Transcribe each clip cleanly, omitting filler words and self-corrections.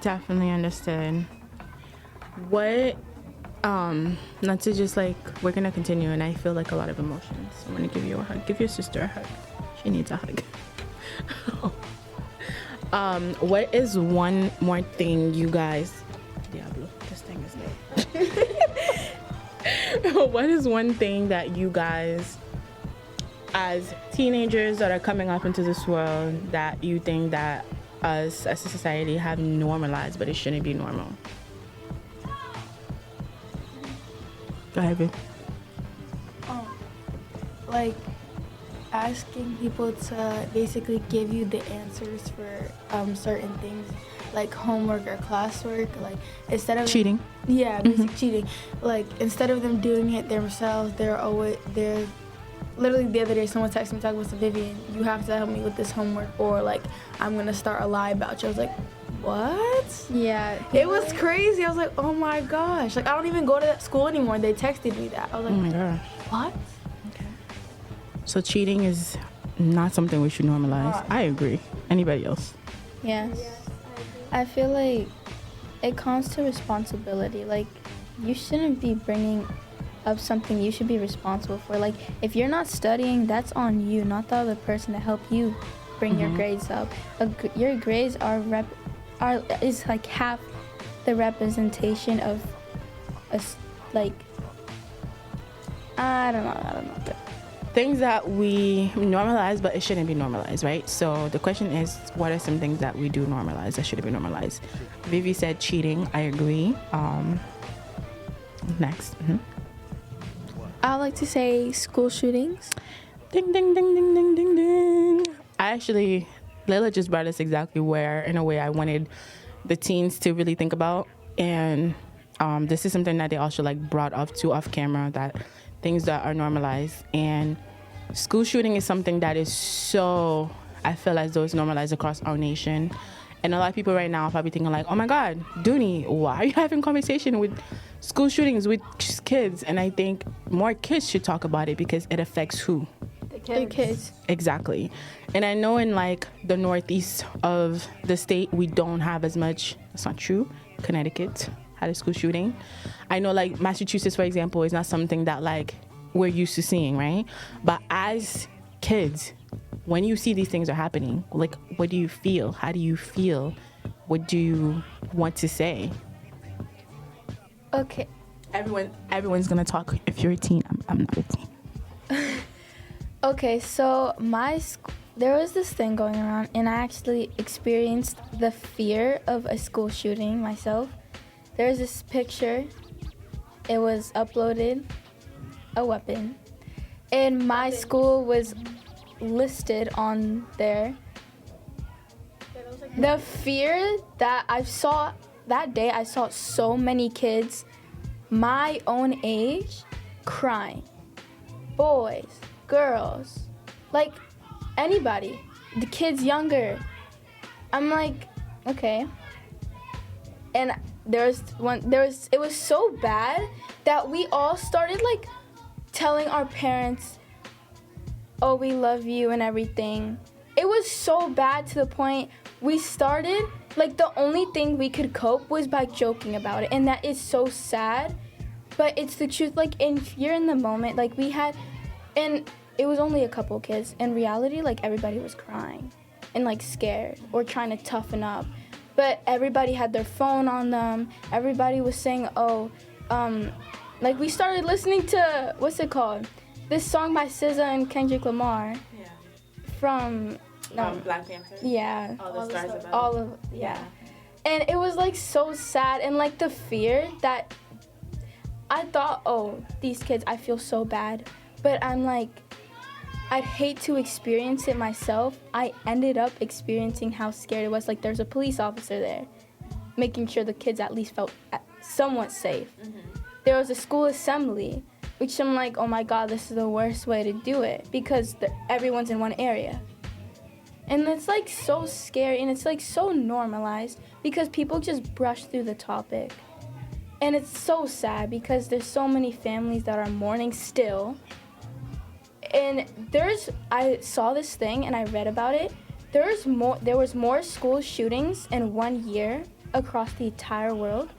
Definitely understood. What not to just like we're gonna continue and I feel like a lot of emotions. I'm gonna give you a hug. Give your sister a hug. She needs a hug. What is one more thing you guys Diablo, this thing is late. What is one thing that you guys as teenagers that are coming up into this world that you think that us as a society have normalized but it shouldn't be normal? Go ahead, babe. Like asking people to basically give you the answers for certain things like homework or classwork, like instead of Cheating. Yeah, basic cheating. Like instead of them doing it themselves, they're literally the other day someone texted me talking about Vivian, you have to help me with this homework or like I'm gonna start a lie about you. I was like, what? Yeah. It was crazy. I was like, oh my gosh. Like I don't even go to that school anymore. They texted me that. I was like, Oh my gosh. what? So cheating is not something we should normalize. I agree. Anybody else? Yes. I feel like it comes to responsibility. Like, you shouldn't be bringing up something you should be responsible for. Like, if you're not studying, that's on you, not the other person to help you bring your grades up. Your grades is like half the representation of like, I don't know. Things that we normalize, but it shouldn't be normalized, right? So the question is, what are some things that we do normalize that shouldn't be normalized? Vivi said cheating. I agree. Next. I like to say school shootings. Ding, ding, ding, ding, ding, ding, ding. Layla just brought us exactly where, in a way, I wanted the teens to really think about. And this is something that they also brought up to off camera, that things that are normalized. And school shooting is something that is so, I feel as though it's normalized across our nation. And a lot of people right now are probably thinking like, oh my God, Dooney, why are you having conversation with school shootings with kids? And I think more kids should talk about it because it affects who? The kids. Exactly. And I know in the northeast of the state, we don't have as much, that's not true, Connecticut had a school shooting. I know Massachusetts, for example, is not something that we're used to seeing, right? But as kids, when you see these things are happening, what do you feel? How do you feel? What do you want to say? Okay. Everyone's gonna talk. If you're a teen, I'm not a teen. Okay, so there was this thing going around, and I actually experienced the fear of a school shooting myself. There's this picture. It was uploaded, a weapon, and my school was listed on there. The fear that I saw that day, I saw so many kids my own age crying. Boys, girls, anybody, the kids younger. I'm like, okay. And it was so bad that we all started telling our parents, oh, we love you and everything. It was so bad to the point we started, the only thing we could cope was by joking about it. And that is so sad, but it's the truth. If you're in the moment, we had, and it was only a couple kids. In reality, everybody was crying and scared or trying to toughen up. But everybody had their phone on them. Everybody was saying, we started listening to, what's it called? This song by SZA and Kendrick Lamar. Yeah. From Black Panther. Yeah. All the stars above. All of yeah. And it was so sad and the fear that I thought, oh, these kids, I feel so bad. But I'm I'd hate to experience it myself. I ended up experiencing how scared it was. There's a police officer there, making sure the kids at least felt somewhat safe. Mm-hmm. There was a school assembly, which I'm oh my God, this is the worst way to do it because everyone's in one area. And it's so scary and it's so normalized because people just brush through the topic. And it's so sad because there's so many families that are mourning still. And I saw this thing and I read about it. There was more school shootings in 1 year across the entire world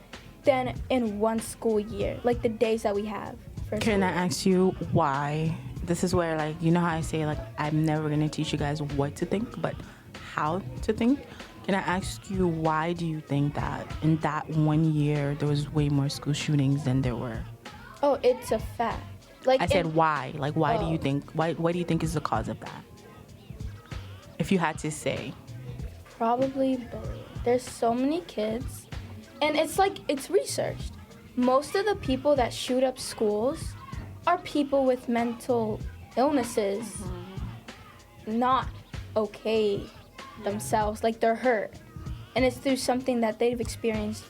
than in one school year, like the days that we have. Can I ask you why? This is where, like, you know how I say, like, I'm never going to teach you guys what to think, but how to think. Can I ask you, why do you think that in that 1 year there was way more school shootings than there were? Oh, it's a fact. Like I said why? Like, why do Oh. you think? Why do you think is the cause of that? If you had to say. Probably bullying. There's so many kids, and it's like, it's researched. Most of the people that shoot up schools are people with mental illnesses, not okay themselves, like they're hurt. And it's through something that they've experienced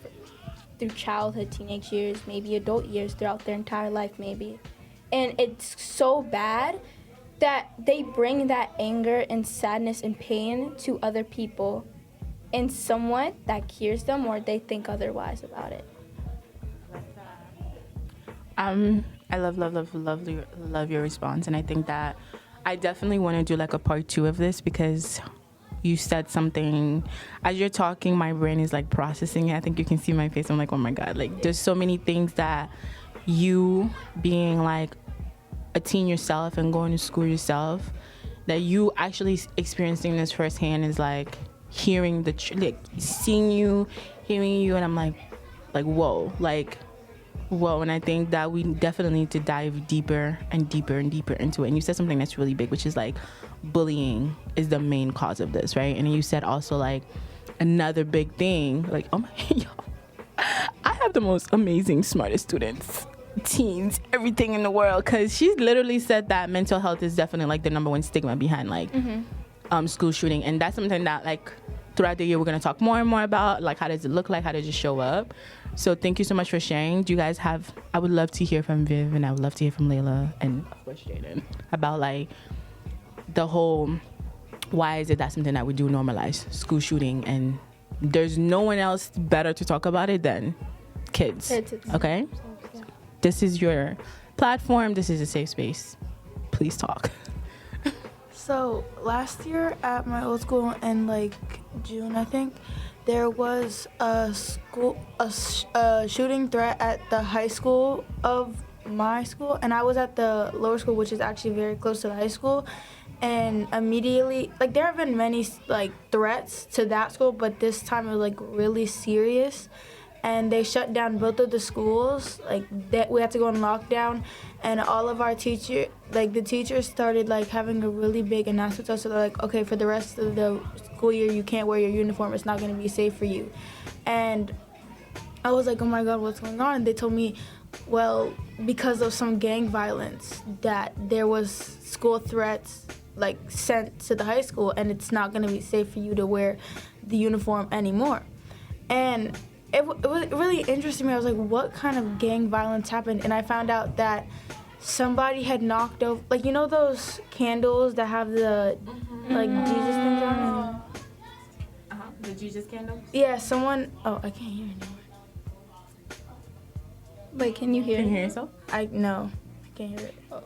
through childhood, teenage years, maybe adult years, throughout their entire life maybe. And it's so bad that they bring that anger and sadness and pain to other people, and somewhat that cures them, or they think otherwise about it. I love your response, and I think that I definitely want to do like a part 2 of this, because you said something as you're talking, my brain is like processing it. I think you can see my face. I'm like, oh my god, like there's so many things that you, being like a teen yourself and going to school yourself, that you actually experiencing this firsthand is like hearing like seeing you, hearing you, and I'm like whoa, and I think that we definitely need to dive deeper and deeper and deeper into it. And you said something that's really big, which is like bullying is the main cause of this, right? And you said also like another big thing, like, oh my y'all, I have the most amazing, smartest students, teens, everything in the world, because she literally said that mental health is definitely like the number one stigma behind like school shooting. And that's something that like throughout the year we're going to talk more and more about, like how does it look like, how does it show up. So thank you so much for sharing. Do you guys have, I would love to hear from Viv, and I would love to hear from Layla, and of course Jaden, about like the whole, why is it that something that we do normalize school shooting, and there's no one else better to talk about it than kids. Okay? This is your platform. This is a safe space. Please talk. So last year at my old school in like June, I think, there was a shooting threat at the high school of my school, and I was at the lower school, which is actually very close to the high school. And immediately, like, there have been many like threats to that school, but this time it was like really serious, and they shut down both of the schools. Like, that we had to go on lockdown, and all of our the teachers started like having a really big announcement to us. So they're like, okay, for the rest of the school year, you can't wear your uniform. It's not going to be safe for you. And I was like, oh my God, what's going on? And they told me, well, because of some gang violence, that there was school threats like sent to the high school, and it's not going to be safe for you to wear the uniform anymore. And it was really interesting to me. I was like, what kind of gang violence happened? And I found out that somebody had knocked over, like, you know those candles that have the like Jesus things on it? The Jesus candles? Yeah, someone, oh, I can't hear anymore. Wait, can you hear? Can you hear yourself? No, I can't hear it. Oh,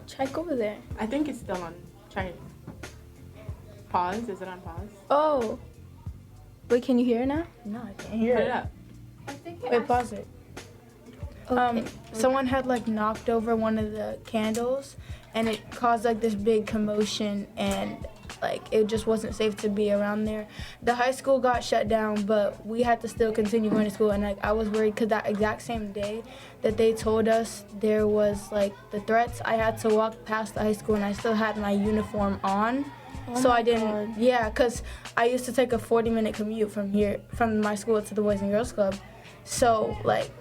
check over there. I think it's still on. Try pause. Is it on pause? Oh. Wait, can you hear it now? No, I can't hear Put it. it up. Wait, pause it. Okay. Someone had like knocked over one of the candles, and it caused like this big commotion, and like it just wasn't safe to be around there. The high school got shut down, but we had to still continue going to school, and like I was worried because that exact same day that they told us there was like the threats, I had to walk past the high school, and I still had my uniform on. So I didn't, because I used to take a 40-minute commute from my school to the Boys and Girls Club. So like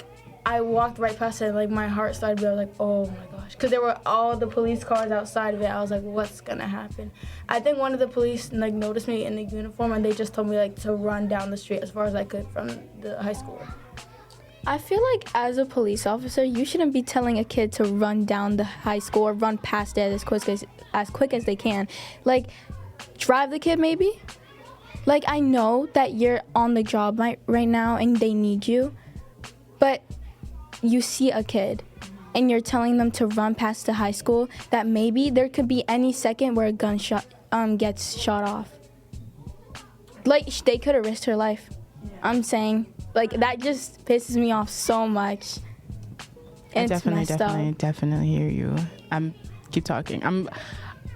I walked right past it, and like my heart started beating. I was like, oh my gosh, because there were all the police cars outside of it. I was like, what's gonna happen? I think one of the police like noticed me in the uniform, and they just told me like to run down the street as far as I could from the high school. I feel like as a police officer, you shouldn't be telling a kid to run down the high school or run past it as quick as they can. Like, drive the kid maybe. Like, I know that you're on the job right now and they need you, but you see a kid and you're telling them to run past the high school that maybe there could be any second where a gunshot gets shot off. Like, they could have risked her life. I'm saying, like, that just pisses me off so much. I It's messed up. definitely hear you. Keep talking.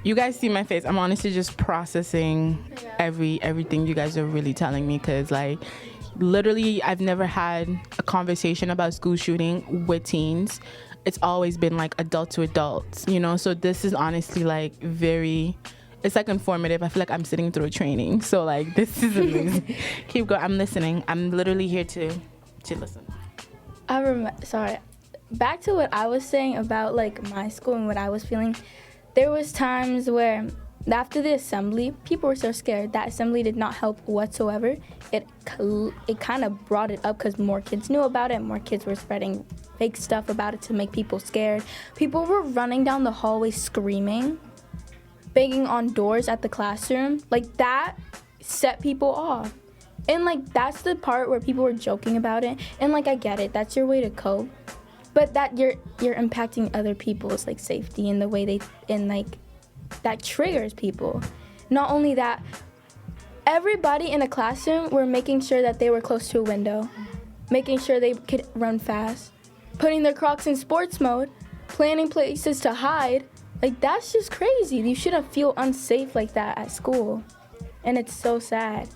You guys see my face. I'm honestly just processing everything you guys are really telling me, because like literally I've never had a conversation about school shooting with teens. It's always been like adult to adults, you know. So this is honestly like it's like informative. I feel like I'm sitting through a training. So like this is amazing. Keep going. I'm listening. I'm literally here to listen. Sorry. Back to what I was saying about like my school and what I was feeling. There was times where after the assembly, people were so scared. That assembly did not help whatsoever. It kind of brought it up because more kids knew about it. More kids were spreading fake stuff about it to make people scared. People were running down the hallway screaming, banging on doors at the classroom. Like, that set people off. And like, that's the part where people were joking about it. And like, I get it. That's your way to cope. But that you're impacting other people's like safety in the way that triggers people. Not only that, everybody in the classroom were making sure that they were close to a window, making sure they could run fast, putting their Crocs in sports mode, planning places to hide. Like, that's just crazy. You shouldn't feel unsafe like that at school. And it's so sad.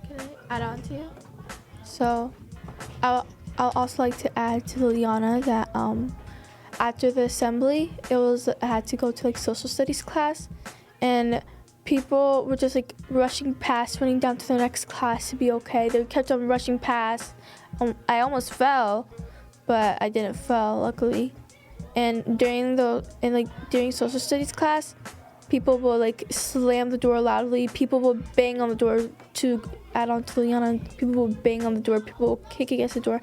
Can I add on to you? So, I'll also like to add to Liliana that after the assembly, I had to go to like social studies class, and people were just like rushing past, running down to the next class to be okay. They kept on rushing past. I almost fell, but I didn't fall, luckily. And during social studies class, people will like slam the door loudly. People will bang on the door. To add on to Liana, people will bang on the door. People will kick against the door.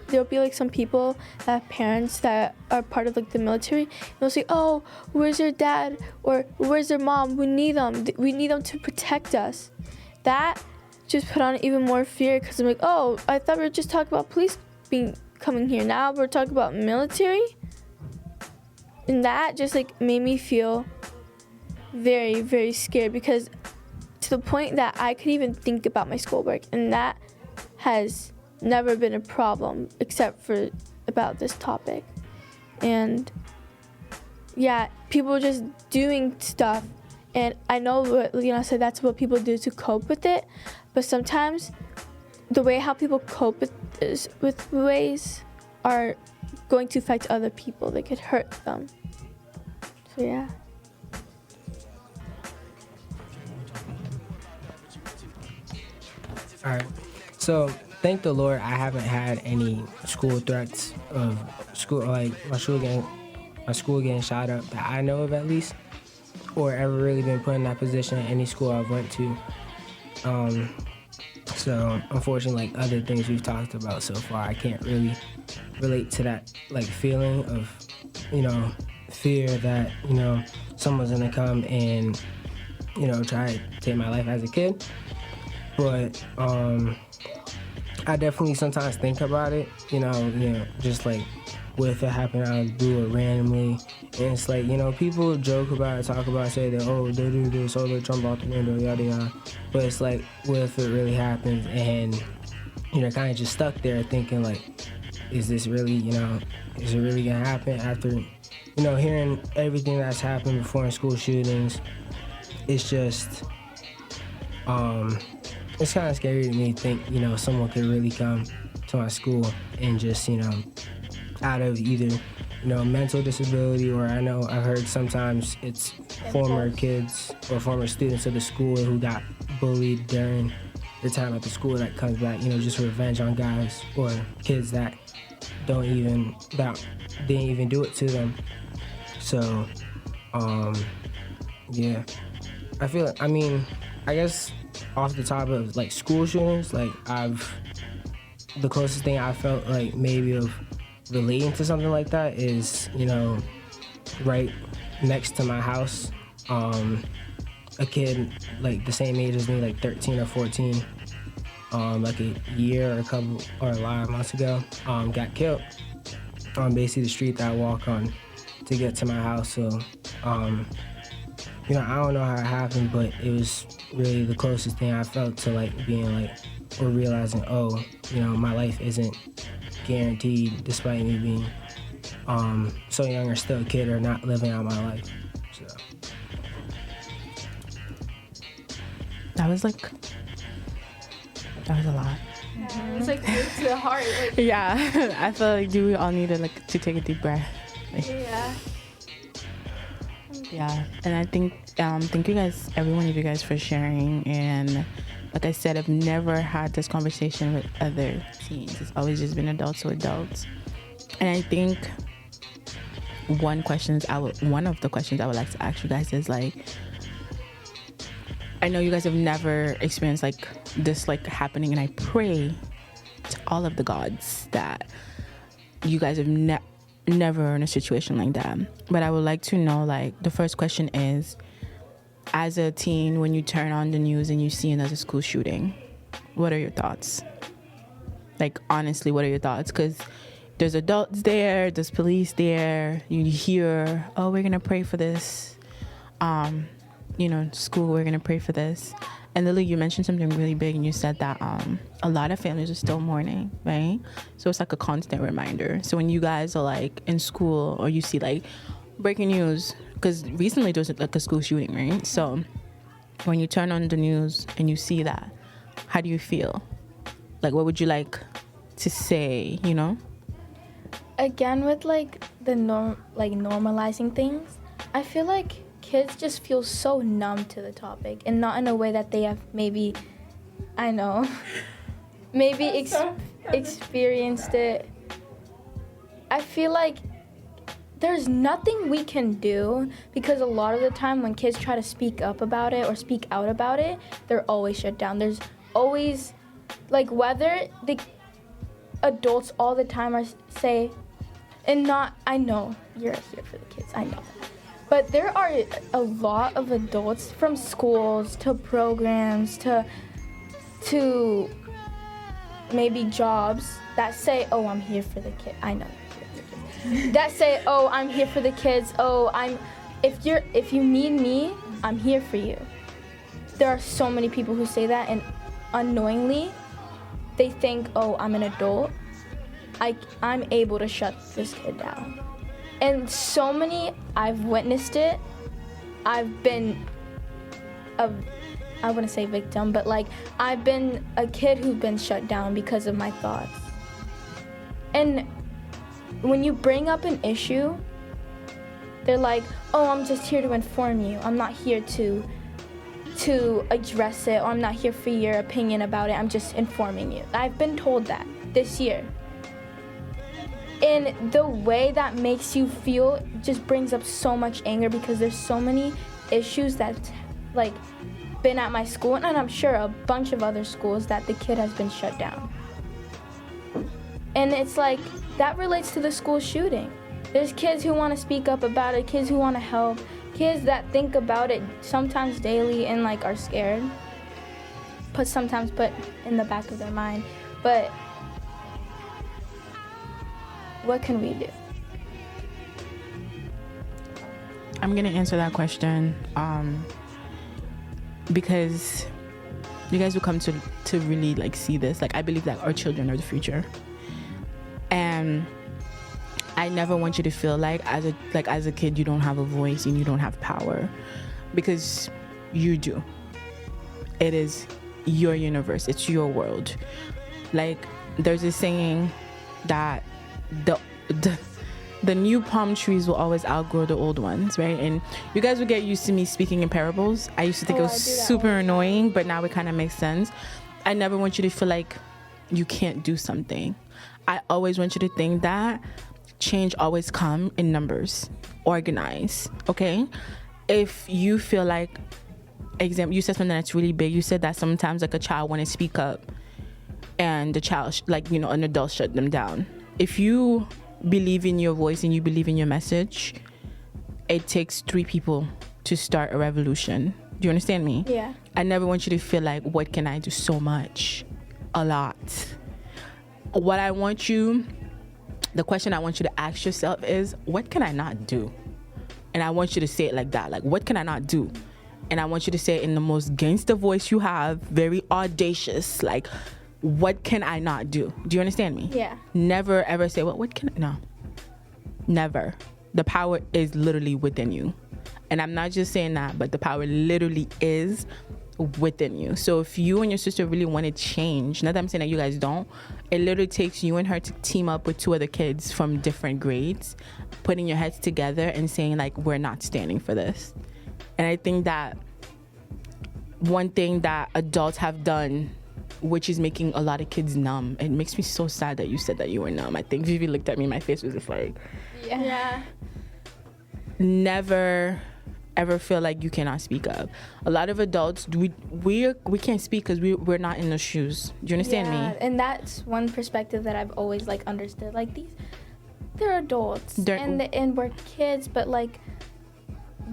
There'll be like some people that have parents that are part of like the military. They'll say, "Oh, where's your dad?" or "Where's their mom? We need them. We need them to protect us." That just put on even more fear, because I'm like, "Oh, I thought we were just talking about police coming here. Now we're talking about military." And that just like made me feel very, very scared, because to the point that I could even think about my schoolwork, and that has never been a problem except for about this topic. And yeah, people just doing stuff, and I know what Leona said, that's what people do to cope with it, but sometimes the way how people cope with ways are going to affect other people. They could hurt them. So yeah. All right. So thank the Lord, I haven't had any school threats of school, like my school getting shot up that I know of, at least, or ever really been put in that position at any school I've went to. So unfortunately, like other things we've talked about so far, I can't really relate to that like feeling of, fear that, someone's gonna come and, try to take my life as a kid. But I definitely sometimes think about it, just like what if it happened out of the blue or randomly. And it's like, people joke about it, talk about it, say that, oh, they do this, oh, they jump out the window, yada yada. But it's like, what if it really happens? And, kind of just stuck there thinking like, is this really, is it really gonna happen? After, hearing everything that's happened before in school shootings, it's just, it's kind of scary to me to think, someone could really come to my school and just, out of either, mental disability, or I know I've heard sometimes it's former kids or former students of the school who got bullied during their time at the school that comes back, just revenge on guys or kids that didn't even do it to them. So, yeah. I guess off the top of like school shootings, like the closest thing I felt like maybe of relating to something like that is, right next to my house, a kid like the same age as me, like 13 or 14, like a year or a lot of months ago, got killed on basically the street that I walk on to get to my house. So, I don't know how it happened, but it was really the closest thing I felt to like being like or realizing, oh, my life isn't guaranteed despite me being so young or still a kid or not living out my life. So That was a lot. It's like to the heart. Like, Yeah, I feel like do we all need to take a deep breath? yeah. Yeah, and I think thank you guys, every one of you guys, for sharing. And like I said, I've never had this conversation with other teens. It's always just been adults to adults. And I think one of the questions I would like to ask you guys is like, I know you guys have never experienced like this like happening, and I pray to all of the gods that you guys have never in a situation like that. But I would like to know, like, the first question is, as a teen, when you turn on the news and you see another school shooting, what are your thoughts? Like, honestly, what are your thoughts? Because there's adults there, there's police there, you hear, oh, we're gonna pray for this, school, we're gonna pray for this. And Lily, you mentioned something really big, and you said that a lot of families are still mourning, right? So it's like a constant reminder. So when you guys are like in school, or you see like breaking news, because recently there was like a school shooting, right? So when you turn on the news and you see that, how do you feel? Like, what would you like to say, Again, with like the normalizing things, I feel like kids just feel so numb to the topic, and not in a way that they have maybe experienced it. I feel like there's nothing we can do, because a lot of the time when kids try to speak up about it or speak out about it, they're always shut down. There's always, like, whether the adults all the time are say, and not, I know you're here for the kids, I know that. But there are a lot of adults, from schools to programs to maybe jobs, that say, oh, I'm here for the kids. I know you're here for the kids. That say, oh, I'm here for the kids. Oh, if you need me, I'm here for you. There are so many people who say that, and unknowingly, they think, oh, I'm an adult. I'm able to shut this kid down. And so many, I've witnessed it. I've been I wouldn't say victim, but like, I've been a kid who's been shut down because of my thoughts. And when you bring up an issue, they're like, oh, I'm just here to inform you. I'm not here to address it, or I'm not here for your opinion about it. I'm just informing you. I've been told that this year. And the way that makes you feel just brings up so much anger, because there's so many issues that like been at my school, and I'm sure a bunch of other schools, that the kid has been shut down. And it's like, that relates to the school shooting. There's kids who want to speak up about it, kids who want to help, kids that think about it sometimes daily and like are scared, sometimes put in the back of their mind. But what can we do? I'm gonna answer that question because you guys will come to really like see this. Like, I believe that our children are the future, and I never want you to feel like as a kid you don't have a voice and you don't have power, because you do. It is your universe, it's your world. Like, there's a saying that the new palm trees will always outgrow the old ones, right? And you guys will get used to me speaking in parables. I used to think it was super annoying, but now it kind of makes sense. I never want you to feel like you can't do something. I always want you to think that change always come in numbers, organize, okay? If you feel like, example, you said something that's really big. You said that sometimes like a child want to speak up and the child, an adult shut them down. If you believe in your voice and you believe in your message, it takes 3 people to start a revolution. Do you understand me? Yeah. I never want you to feel like, what can I do? So much, a lot. What I want you, the question I want you to ask yourself is, what can I not do? And I want you to say it like that, like, what can I not do? And I want you to say it in the most gangster voice you have, very audacious, like, what can I not do? Do you understand me? Yeah. Never ever say, well, what can I? No. Never. The power is literally within you. And I'm not just saying that, but the power literally is within you. So if you and your sister really want to change, not that I'm saying that you guys don't, it literally takes you and her to team up with 2 other kids from different grades, putting your heads together and saying, like, we're not standing for this. And I think that one thing that adults have done, which is making a lot of kids numb, it makes me so sad that you said that you were numb. I think Vivi looked at me, my face was just like, Yeah. never ever feel like you cannot speak up. A lot of adults, we can't speak because we're not in those shoes. Do you understand me? And that's one perspective that I've always like understood. Like they're adults and we're kids, but like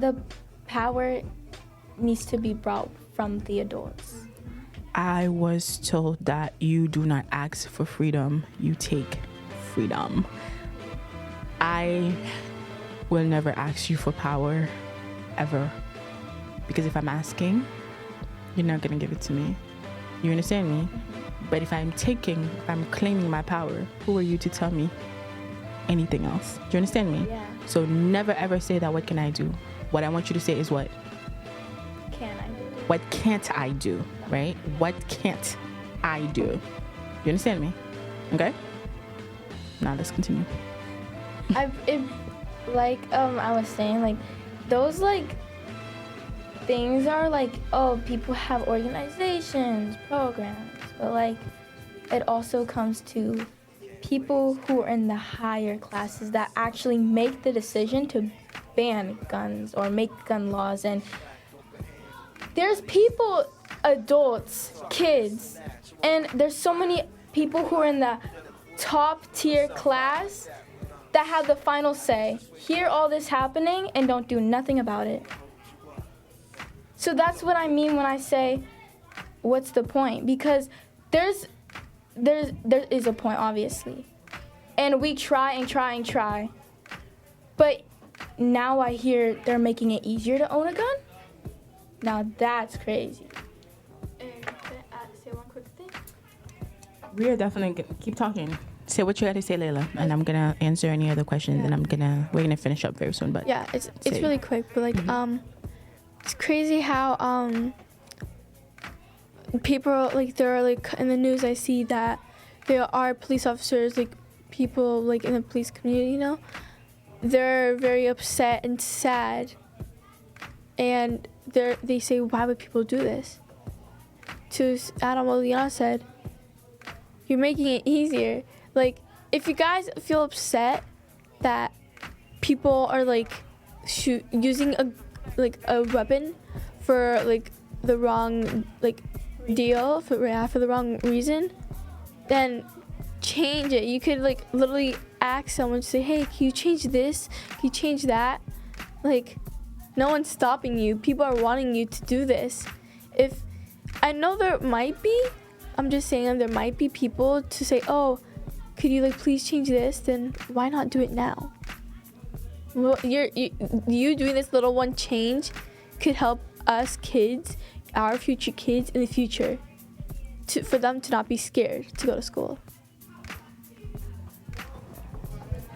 the power needs to be brought from the adults. I was told that you do not ask for freedom, you take freedom. I will never ask you for power, ever. Because if I'm asking, you're not gonna give it to me. You understand me? But if I'm claiming my power, who are you to tell me anything else? Do you understand me? Yeah. So never ever say that, what can I do? What I want you to say is what? Can I do? What can't I do, right? What can't I do? You understand me? Okay? Now let's continue. I was saying, like, those like things are like, oh, people have organizations, programs, but like it also comes to people who are in the higher classes that actually make the decision to ban guns or make gun laws. And there's people, adults, kids, and there's so many people who are in the top tier class that have the final say, hear all this happening and don't do nothing about it. So that's what I mean when I say, what's the point? Because there is a point, obviously. And we try and try and try. But now I hear they're making it easier to own a gun? Now that's crazy. And can I say one quick thing? We are definitely gonna keep talking. Say what you got to say, Layla, and I'm gonna answer any other questions, and we're gonna finish up very soon. But Yeah, it's really quick, but like it's crazy how people like there are like in the news I see that there are police officers, like people like in the police community, you know, they're very upset and sad, and they say, why would people do this? To Adam, what Liana said, you're making it easier. Like, if you guys feel upset that people are like using a weapon for like the wrong like deal for the wrong reason, then change it. You could like literally ask someone to say, hey, can you change this? Can you change that? Like, no one's stopping you. People are wanting you to do this. If I know there might be, I'm just saying there might be people to say, oh, could you like please change this? Then why not do it now? Well, you doing this little one change could help us kids, our future kids in the future, for them to not be scared to go to school.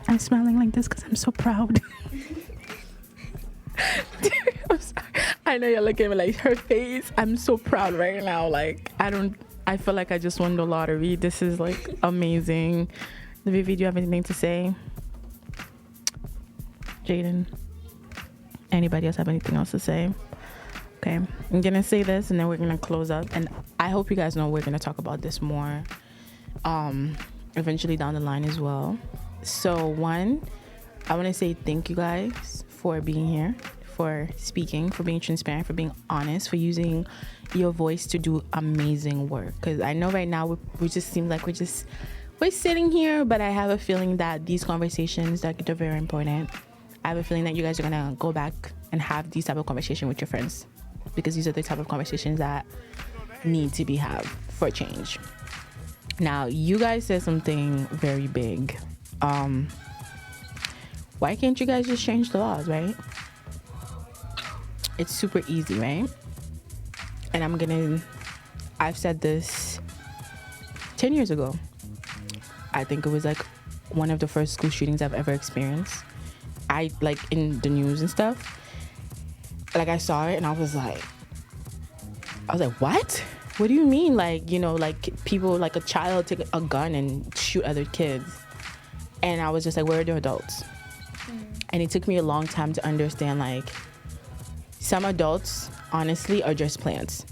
I'm smiling like this because I'm so proud. I'm sorry. I know you're looking at me like her face. I'm so proud right now. Like I feel like I just won the lottery. This is like amazing. Vivi, do you have anything to say? Jaden? Anybody else have anything else to say? Okay, I'm gonna say this and then we're gonna close up. And I hope you guys know we're gonna talk about this more eventually down the line as well. So one, I want to say thank you guys for being here, for speaking, for being transparent, for being honest, for using your voice to do amazing work. Because I know right now we just seem like we're sitting here, but I have a feeling that these conversations that are very important. I have a feeling that you guys are gonna go back and have these type of conversation with your friends, because these are the type of conversations that need to be had for change. Now, you guys said something very big. Why can't you guys just change the laws, right? It's super easy, right? And I've said this 10 years ago. I think it was like one of the first school shootings I've ever experienced. I like in the news and stuff. Like I saw it and I was like, what? What do you mean? Like, you know, like people, like a child take a gun and shoot other kids. And I was just like, where are the adults? And it took me a long time to understand, like, some adults, honestly, are just plants.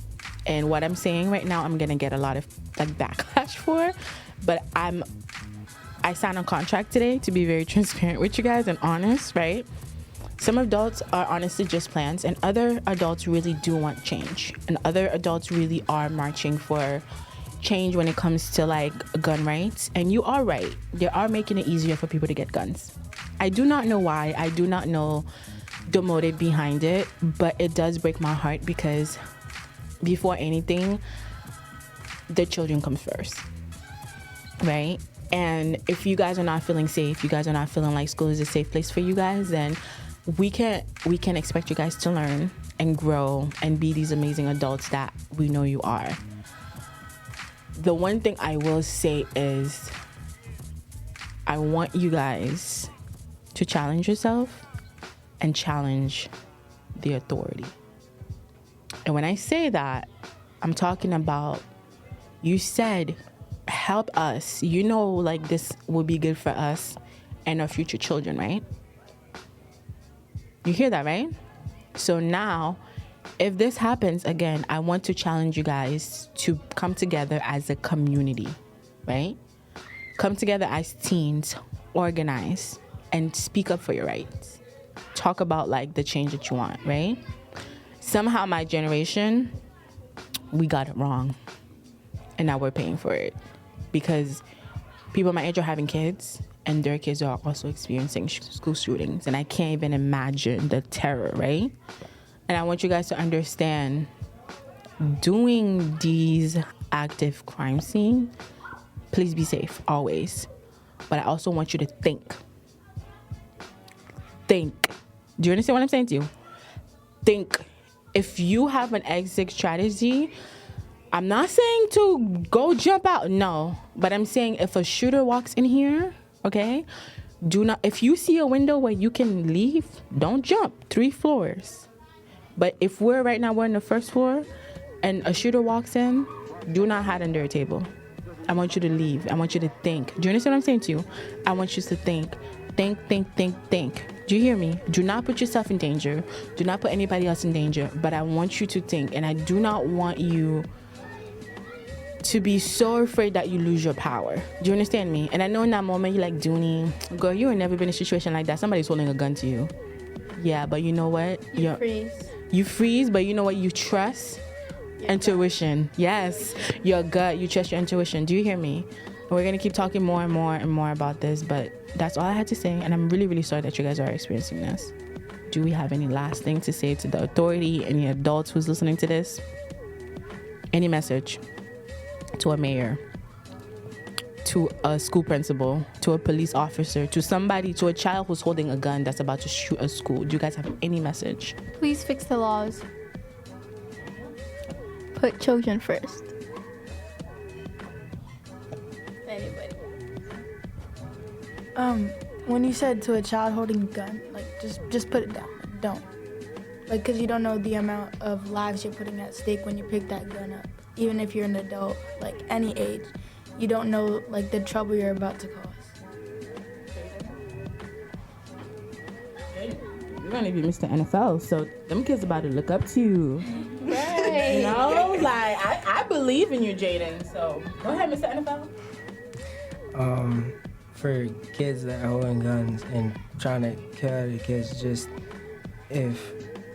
And what I'm saying right now, I'm going to get a lot of, like, backlash for. But I signed a contract today to be very transparent with you guys and honest, right? Some adults are honestly just plants, and other adults really do want change. And other adults really are marching for change when it comes to like gun rights. And you are right. They are making it easier for people to get guns. I do not know why. I do not know the motive behind it, but it does break my heart because before anything, the children come first, right? And if you guys are not feeling safe, you guys are not feeling like school is a safe place for you guys, then we can't expect you guys to learn and grow and be these amazing adults that we know you are. The one thing I will say is I want you guys to challenge yourself and challenge the authority. And when I say that, I'm talking about, you said, help us. You know, like this will be good for us and our future children, right? You hear that, right? So now, if this happens again, I want to challenge you guys to come together as a community, right? Come together as teens, organize, and speak up for your rights. Talk about like the change that you want, right? Somehow my generation, we got it wrong. And now we're paying for it. Because people my age are having kids, and their kids are also experiencing school shootings. And I can't even imagine the terror, right? And I want you guys to understand, doing these active crime scenes, please be safe, always. But I also want you to think. Think. Do you understand what I'm saying to you? Think. If you have an exit strategy, I'm not saying to go jump out, no. But I'm saying if a shooter walks in here, okay, do not, if you see a window where you can leave, don't jump 3 floors. But if we're right now, we're in the first floor and a shooter walks in, do not hide under a table. I want you to leave. I want you to think. Do you understand what I'm saying to you? I want you to think. Think. Do you hear me? Do not put yourself in danger. Do not put anybody else in danger. But I want you to think. And I do not want you to be so afraid that you lose your power. Do you understand me? And I know in that moment you're like, Dooney, girl, you ain't never been in a situation like that. Somebody's holding a gun to you. Yeah, but you know what? You freeze, but you know what? You trust intuition. Yes, your gut. You trust your intuition. Do you hear me? We're going to keep talking more and more and more about this, but that's all I had to say. And I'm really, really sorry that you guys are experiencing this. Do we have any last thing to say to the authority, any adults who's listening to this? Any message to a mayor, to a school principal, to a police officer, to somebody, to a child who's holding a gun that's about to shoot a school? Do you guys have any message? Please fix the laws. Put children first. Anybody? When you said to a child holding a gun, like just put it down. Like, don't. Like, cause you don't know the amount of lives you're putting at stake when you pick that gun up. Even if you're an adult, like any age, you don't know like the trouble you're about to cause. You're gonna be Mr. NFL, so them kids about to look up to you. Right. You know, like I believe in you, Jaden. So go ahead, Mr. NFL. For kids that are holding guns and trying to kill other kids, just if,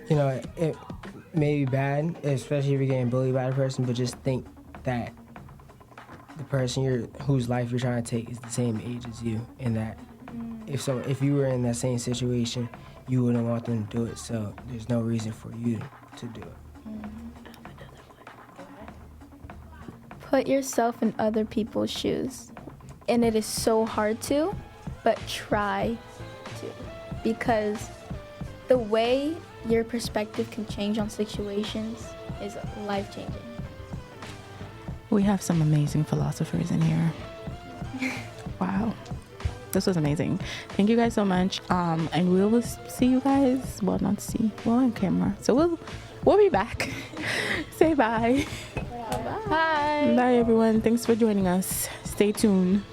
you know, it may be bad, especially if you're getting bullied by a person, but just think that the person whose life you're trying to take is the same age as you, and that if you were in that same situation, you wouldn't want them to do it, so there's no reason for you to do it. Put yourself in other people's shoes. And it is so hard to, but try to. Because the way your perspective can change on situations is life-changing. We have some amazing philosophers in here. Wow. This was amazing. Thank you guys so much. And we will see you guys. Well, not see. Well, on camera. So we'll be back. Say bye. Bye. Bye, everyone. Thanks for joining us. Stay tuned.